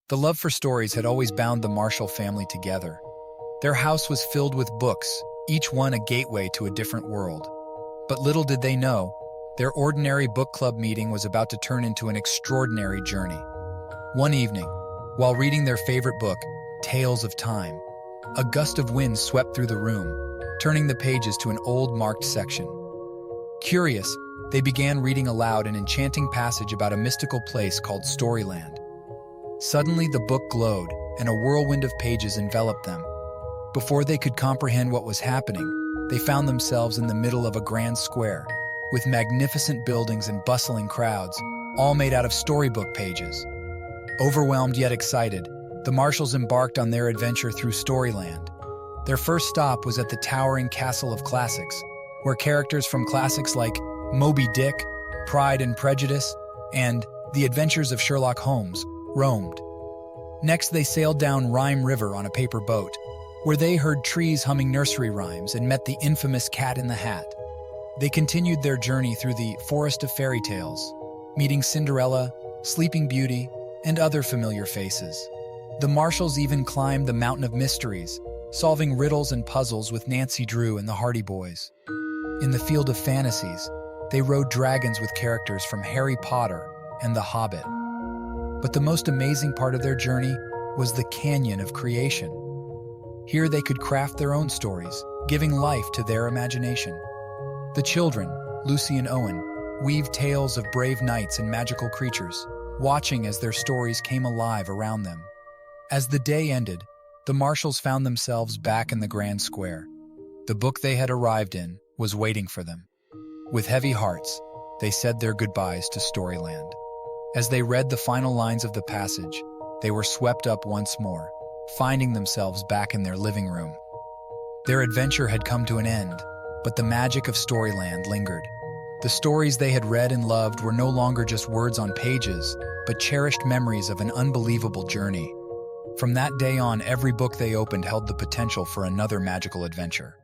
The love for stories had always bound the Marshall family together. Their house was filled with books, each one a gateway to a different world. But little did they know, their ordinary book club meeting was about to turn into an extraordinary journey. One evening, while reading their favorite book, Tales of Time, a gust of wind swept through the room, turning the pages to an old marked section. Curious, they began reading aloud an enchanting passage about a mystical place called Storyland. Suddenly the book glowed, and a whirlwind of pages enveloped them. Before they could comprehend what was happening, they found themselves in the middle of a grand square, with magnificent buildings and bustling crowds, all made out of storybook pages. Overwhelmed yet excited, the Marshalls embarked on their adventure through Storyland. Their first stop was at the towering Castle of Classics, where characters from classics like Moby Dick, Pride and Prejudice, and The Adventures of Sherlock Holmes roamed. Next, they sailed down Rhyme River on a paper boat, where they heard trees humming nursery rhymes and met the infamous Cat in the Hat. They continued their journey through the Forest of Fairy Tales, meeting Cinderella, Sleeping Beauty, and other familiar faces. The Marshalls even climbed the Mountain of Mysteries, solving riddles and puzzles with Nancy Drew and the Hardy Boys. In the field of fantasies, they rode dragons with characters from Harry Potter and The Hobbit. But the most amazing part of their journey was the Canyon of Creation. Here they could craft their own stories, giving life to their imagination. The children, Lucy and Owen, weaved tales of brave knights and magical creatures, watching as their stories came alive around them. As the day ended, the Marshalls found themselves back in the Grand Square. The book they had arrived in was waiting for them. With heavy hearts, they said their goodbyes to Storyland. As they read the final lines of the passage, they were swept up once more, finding themselves back in their living room. Their adventure had come to an end, but the magic of Storyland lingered. The stories they had read and loved were no longer just words on pages, but cherished memories of an unbelievable journey. From that day on, every book they opened held the potential for another magical adventure.